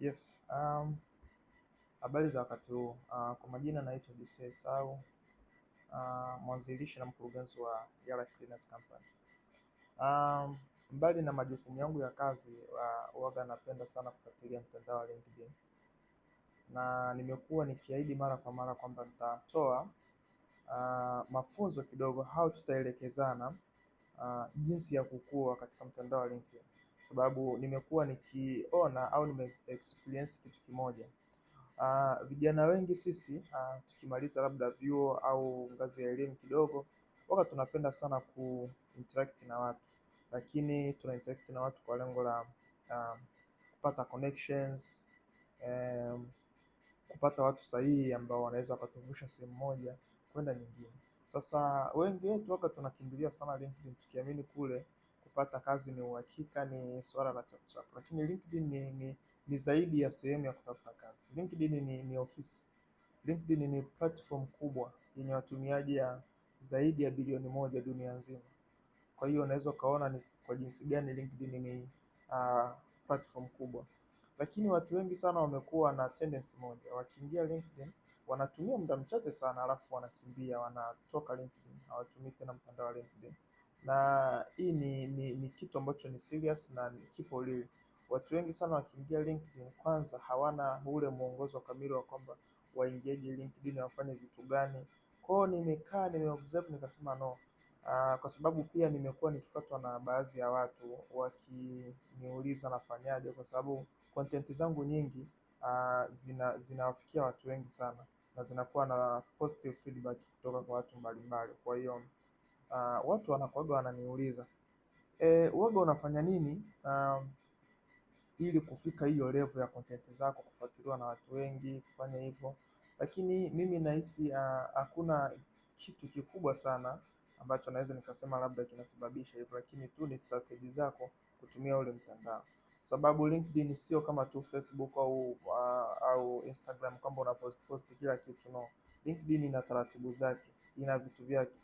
Yes. Habari za wakati huu. Kwa majina naitwa Jose Sau, mwanzilishi na mkurugenzi wa Yala Cleaners Company. Mbali na majukumu yangu ya kazi, huwaga napenda sana kufuatilia mtandao wa LinkedIn, na nimekuwa nikiahidi mara kwa mara kwamba nitatoa mafunzo kidogo au tutaelekezana jinsi ya kukua katika mtandao wa LinkedIn, sababu nimekuwa nikiona au experience kitu kimoja. Vijana wengi sisi tukimaliza labda vyuo au ngazi ya elimu kidogo, tunapenda sana interact na watu, lakini tuna interact na watu kwa lengo la kupata connections, kupata watu sahihi ambao wanaweza wakatuvusha sehemu moja kwenda nyingine. Sasa wengi wetu tunakimbilia sana LinkedIn tukiamini kule kupata kazi ni uhakika, ni swala la chap, lakini LinkedIn ni zaidi ya sehemu ya kutafuta kazi. LinkedIn ni ofisi. LinkedIn ni platform kubwa yenye watumiaji zaidi ya bilioni 1 dunia nzima. Kwa hiyo unaweza ukaona ni kwa jinsi gani LinkedIn ni platform kubwa. Lakini watu wengi sana wamekuwa na tendency moja, wakiingia LinkedIn wanatumia muda mchache sana, alafu wanakimbia, wanatoka LinkedIn, hawatumii tena mtandao wa LinkedIn. Na hii ni kitu ambacho ni serious na kipo real. Watu wengi sana wakiingia LinkedIn, kwanza hawana ule mwongozo kamili wa kwamba waingiaje LinkedIn, wafanye vitu gani. Kwao nimeobserve nikasema no. Kwa sababu pia nimekuwa nikifuatwa na baadhi ya watu wakiniuliza nafanyaje, kwa sababu content zangu nyingi zinawafikia watu wengi sana na zinakuwa na positive feedback kutoka kwa watu mbalimbali. Kwa hiyo watu wanakuwaga wananiuliza uwaga unafanya nini ili kufika hiyo level ya content zako kufuatiliwa na watu wengi, kufanya hivyo. Lakini mimi nahisi hakuna kitu kikubwa sana ambacho naweza nikasema labda kinasababisha hivyo, lakini tu ni strategy zako kutumia ule mtandao, sababu LinkedIn sio kama tu Facebook au Instagram kwamba una post kila kitu, no. LinkedIn ina taratibu zake, ina vitu vyake.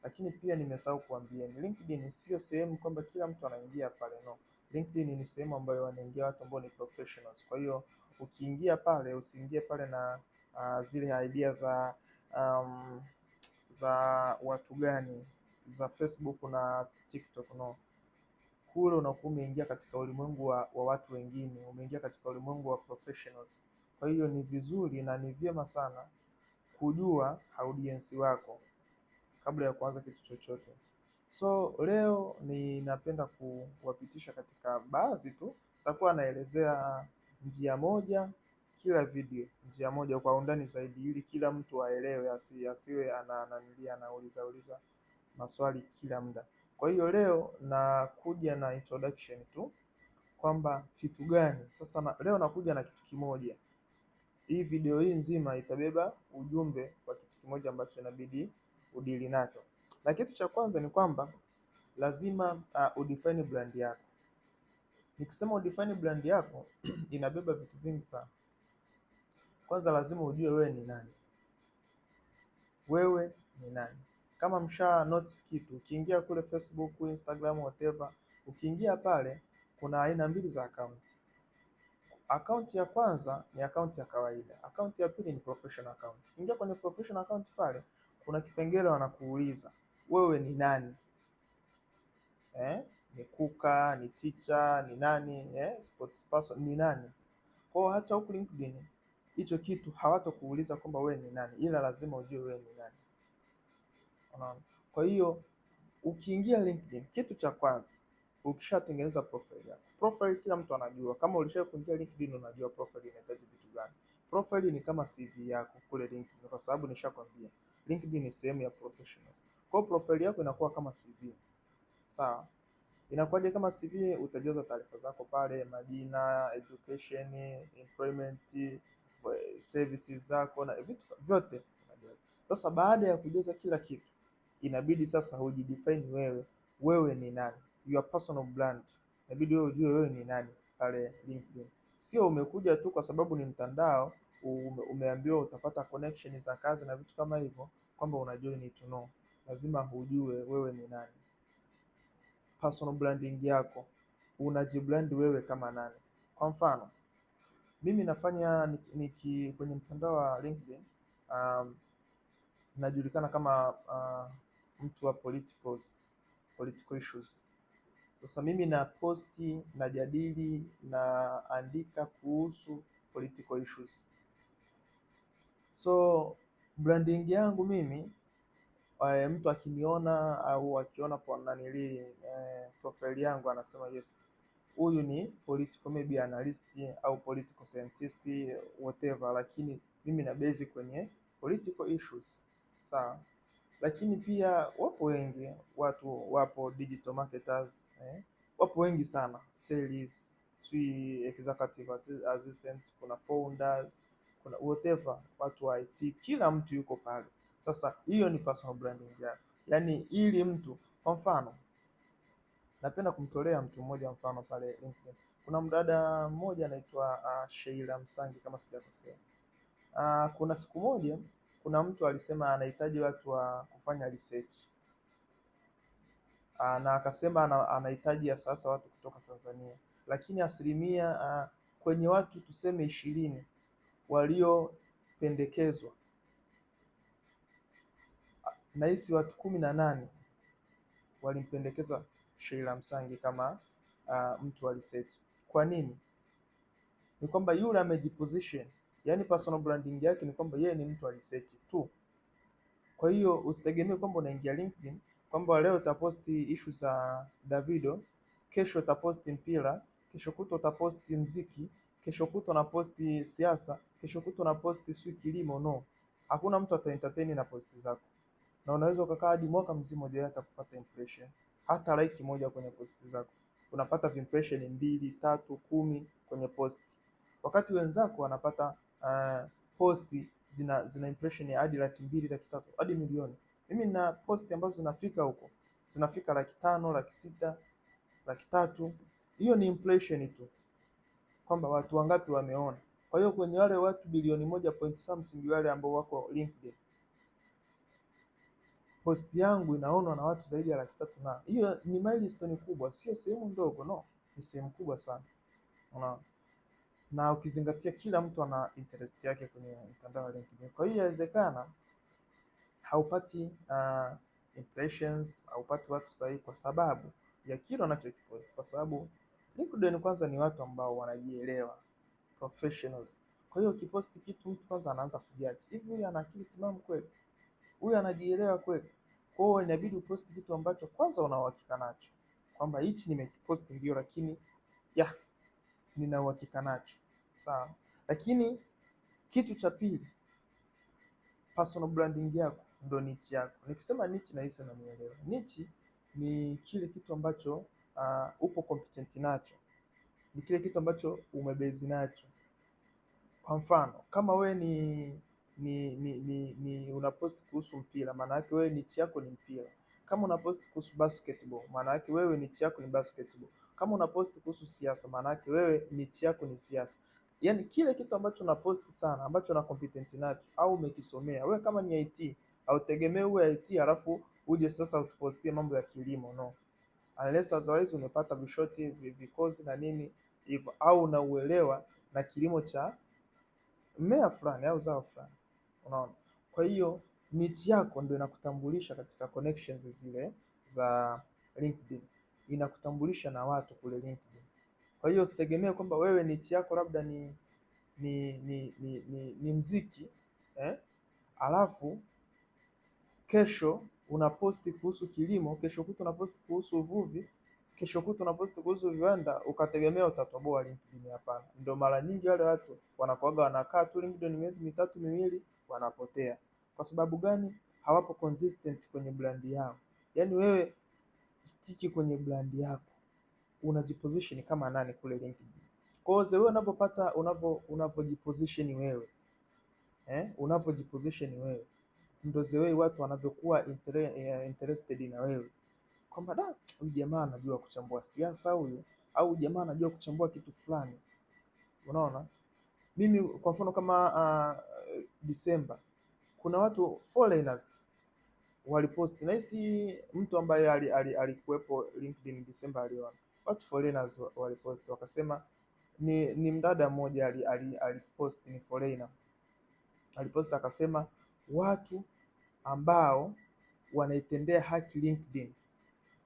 Lakini pia nimesahau kuambia, LinkedIn sio sehemu kwamba kila mtu anaingia pale, no. LinkedIn ni sehemu ambayo wanaingia watu ambao ni professionals. Kwa hiyo ukiingia pale, usiingie pale na zile idea za watu gani, za Facebook na TikTok, no. Kule unakuwa umeingia katika ulimwengu wa watu wengine, umeingia katika ulimwengu wa professionals. Kwa hiyo ni vizuri na ni vyema sana kujua audience wako kabla ya kuanza kitu chochote. So leo ninapenda kuwapitisha katika baadhi tu, nitakuwa naelezea njia moja kila video, njia moja kwa undani zaidi, ili kila mtu aelewe, asiwe anauliza maswali kila muda. Kwa hiyo leo nakuja na introduction tu kwamba kitu gani sasa leo nakuja na kitu kimoja. Hii video hii nzima itabeba ujumbe wa kitu kimoja ambacho inabidi udili nacho. Na kitu cha kwanza ni kwamba lazima udefine brand yako. Nikisema udefine brand yako inabeba vitu vingi sana. Kwanza lazima ujue wewe ni nani. Wewe ni nani? Kama msha notice kitu, ukiingia kule Facebook, Instagram, whatever, ukiingia pale kuna aina mbili za account. Account ya kwanza ni account ya kawaida. Account ya pili ni professional account. Ukiingia kwenye professional account pale kuna kipengele wanakuuliza wewe ni nani? Ni kuka, ni teacher, ni nani, sports person, ni nani? Kwa hata huku LinkedIn hicho kitu hawatakuuliza kwamba wewe ni nani, ila lazima ujue wewe ni nani. Unaona? Kwa hiyo ukiingia LinkedIn, kitu cha kwanza ukishatengeneza profile yako. Profile kila mtu anajua. Kama ulishawahi kuingia LinkedIn unajua profile inahitaji vitu gani. Profile ni kama CV yako kule LinkedIn, kwa sababu nishakwambia LinkedIn ni sehemu ya professionals. Kwa hiyo profile yako inakuwa kama CV. Sawa? Inakuwaje kama CV? Utajaza taarifa zako pale, majina, education, employment, services zako na vitu vyote unajaza. Sasa baada ya kujaza kila kitu, inabidi sasa ujidefine wewe ni nani, your personal brand. Inabidi wewe ujue wewe ni nani pale LinkedIn. Sio umekuja tu kwa sababu ni mtandao, umeambiwa utapata connection za kazi na vitu kama hivyo, kwamba unajoin it, no. Lazima ujue wewe ni nani. Personal branding yako, unajibrand wewe kama nani. Kwa mfano, Mimi nafanya kwenye mtandao wa LinkedIn, um, najulikana kama mtu wa political issues. Sasa mimi na posti, najadili, naandika kuhusu political issues. So branding yangu mimi, mtu akiniona au akiona kwa nanili profile yangu anasema yes, huyu ni political maybe analyst au political scientist whatever, lakini mimi na base kwenye political issues. Sawa. Lakini pia wapo wengi wapo digital marketers, wapo wengi sana, sales, executive assistant, kuna founders, kuna whatever, watu wa IT, kila mtu yuko pale. Sasa hiyo ni personal branding ya. Yaani ili mtu, kwa mfano napenda kumtolea mtu mmoja mfano pale LinkedIn. Kuna mdada mmoja anaitwa Sheila Msangi kama sijakosea. Kuna siku moja kuna mtu alisema anahitaji watu wa kufanya research. Na akasema anahitaji ya sasa watu kutoka Tanzania, lakini asilimia kwenye watu tuseme 20 waliopendekezwa, nahisi watu 18 walimpendekeza Sheila Msangi kama mtu wa research. Kwa nini? Ni kwamba yule amejiposition, yani personal branding yake ni kwamba yeye ni mtu wa research tu. Kwa hiyo usitegemee kwamba unaingia LinkedIn kwamba leo utaposti issue za Davido, kesho utaposti mpira, kesho kutwa utaposti mziki, kesho kutwa unaposti siasa, kesho kutwa unaposti kilimo. No, hakuna mtu ataentertain na posti zako, na unaweza ukakaa hadi mwaka mzima hujapata kupata impression, hata like moja kwenye posti zako. Unapata impression 2, 3, 10 kwenye posti, wakati wenzako wanapata posti zina impression ya hadi 200,000, 300,000 hadi milioni. Mimi na posti ambazo zinafika huko, zinafika 500,000, 600,000, 300,000. Hiyo ni impression tu, kwamba watu wangapi wameona. Kwa hiyo kwenye wale watu bilioni 1 point something wale ambao wako LinkedIn, posti yangu inaonwa na watu zaidi ya 300,000, na hiyo ni milestone kubwa, sio sehemu ndogo, no, ni sehemu kubwa sana. Unaona? Na ukizingatia kila mtu ana interest yake kwenye mtandao wa LinkedIn. Kwa hiyo inawezekana haupati impressions, haupati watu sahihi kwa sababu ya kile unachokipost, kwa sababu LinkedIn kwanza ni watu ambao wanajielewa, professionals. Kwa hiyo ukiposti kitu mtu kwanza anaanza kujudge, hivi huyu ana akili timamu kweli? Huyu anajielewa kweli? Kwa hiyo inabidi uposti kitu ambacho kwanza una uhakika nacho, kwamba hichi nimekiposti ndio, lakini nina uhakika nacho. Sawa. Lakini kitu cha pili, personal branding yako ndo niche yako. Nikisema niche na hisi unanielewa. Niche ni kile kitu ambacho upo competent nacho, ni kile kitu ambacho umebezi nacho. Kwa mfano kama we ni unapost kuhusu mpira, maana yake wewe niche yako ni mpira. Kama unapost kuhusu basketball, maana yake wewe niche yako ni basketball. Kama unapost kuhusu siasa, maana yake wewe niche yako ni siasa. Yaani kile kitu ambacho unaposti sana, ambacho una competent nacho au umekisomea. Wewe kama ni IT, hautegemei uwe IT alafu uje sasa utupostie mambo ya kilimo, no. Unless otherwise umepata vishoti vikozi na nini hivyo, au unauelewa na kilimo cha mmea fulani au zao fulani. Unaona? Kwa hiyo niche yako ndio inakutambulisha katika connections zile za LinkedIn, inakutambulisha na watu kule LinkedIn. Kwa hiyo usitegemee kwamba wewe niche yako labda ni mziki, alafu kesho unaposti kuhusu kilimo, kesho kutu unaposti kuhusu uvuvi, kesho kutu unaposti kuhusu viwanda, ukategemea utatoboa LinkedIn. Hapana. Ndio mara nyingi wale watu wanakuaga wanakaa tu LinkedIn miezi 3 miwili wanapotea. Kwa sababu gani? Hawapo consistent kwenye brand yao. Yaani wewe stiki kwenye brand yako, unajiposition kama nani kule LinkedIn. Kwa hiyo wewe unapopata unavyojiposition wewe, unavyojiposition wewe, ndio zewe watu wanavyokuwa interested na wewe, kwamba huyu jamaa anajua kuchambua siasa huyu, au jamaa anajua kuchambua kitu fulani. Unaona? Mimi kwa mfano kama December kuna watu foreigners waliposti, na hisi mtu ambaye alikuwepo LinkedIn December aliona watu foreigners waliposti, wakasema Ni mdada mmoja alipost, ni foreigner, alipost akasema watu ambao wanaitendea haki LinkedIn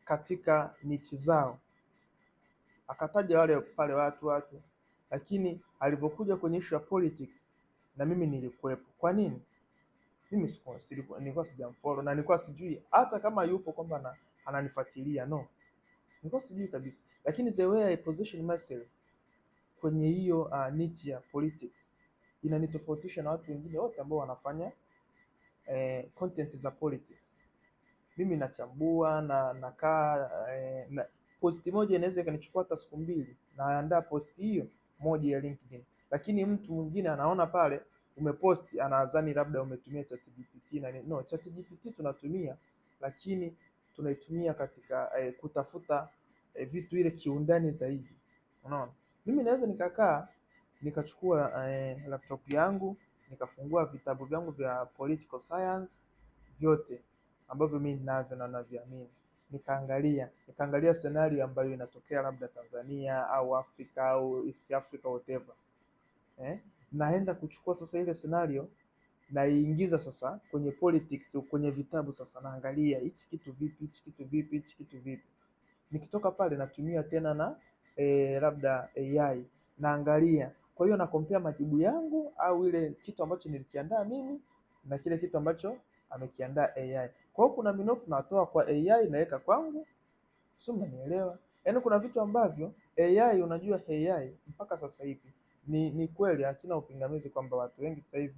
katika nichi zao, akataja wale pale watu, lakini alivyokuja kwenye issue ya politics na mimi nilikuwepo. Kwa nini? Mimi nilikuwa sijamfollow na nilikuwa sijui hata kama yupo kwamba ananifuatilia, no, nilikuwa sijui kabisa, lakini the way I position myself kwenye hiyo niche ya politics inanitofautisha na watu wengine wote ambao wanafanya content za politics. Mimi nachambua na nakaa na posti moja inaweza ikanichukua hata siku mbili, naandaa posti hiyo moja ya LinkedIn, lakini mtu mwingine anaona pale umeposti anadhani labda umetumia ChatGPT na no, ChatGPT tunatumia, lakini tunaitumia katika kutafuta vitu ile kiundani zaidi. Unaona, mimi naweza nikakaa nikachukua laptop yangu nikafungua vitabu vyangu vya political science vyote ambavyo mimi ninavyo na naviamini, nikaangalia scenario ambayo inatokea labda Tanzania au Afrika au East Africa whatever. Naenda kuchukua sasa ile scenario naiingiza sasa kwenye politics, kwenye vitabu. Sasa naangalia hichi kitu vipi, hichi kitu vipi, hichi kitu vipi. Nikitoka pale natumia tena na labda AI naangalia. Kwa hiyo na compare majibu yangu au ile kitu ambacho nilikiandaa mimi na kile kitu ambacho amekiandaa AI. Kwa hiyo kuna minofu natoa kwa AI naweka kwangu, sio, mnanielewa? Yaani kuna vitu ambavyo AI, unajua AI mpaka sasa hivi ni kweli hakina upingamizi kwamba watu wengi sasa hivi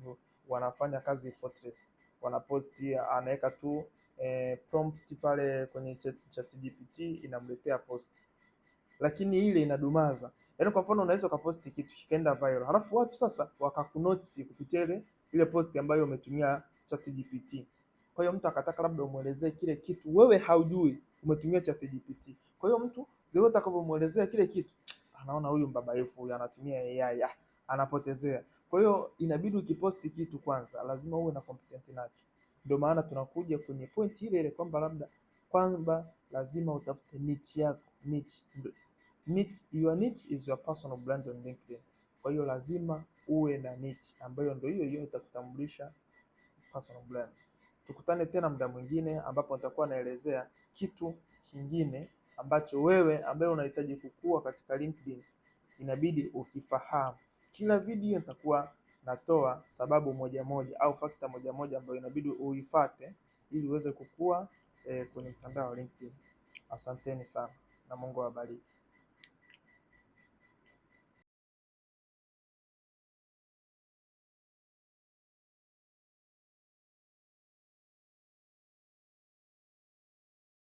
wanafanya kazi effortless, wanaposti, anaweka tu prompt pale kwenye ChatGPT inamletea post, lakini ile inadumaza. Yaani kwa mfano unaweza ukaposti kitu kikaenda viral, halafu watu sasa wakakunotice kupitia ile post ambayo umetumia ChatGPT. Kwa hiyo mtu akataka labda umuelezee kile kitu wewe haujui, umetumia ChatGPT. Kwa hiyo mtu zewe utakavyomuelezea kile kitu anaona huyu mbabaifu huyu anatumia AI, anapotezea. Kwa hiyo inabidi ukiposti kitu kwanza lazima uwe na competent nacho. Ndio maana tunakuja kwenye point ile kwamba lazima utafute niche yako. Your niche is your personal brand on LinkedIn. Kwa hiyo lazima uwe na niche ambayo ndio hiyo itakutambulisha personal brand. Tukutane tena muda mwingine ambapo nitakuwa naelezea kitu kingine ambacho wewe ambaye unahitaji kukua katika LinkedIn inabidi ukifahamu. Kila video nitakuwa natoa sababu moja au fakta moja ambayo inabidi uifuate ili uweze kukua kwenye mtandao wa LinkedIn. Asanteni sana na Mungu awabariki.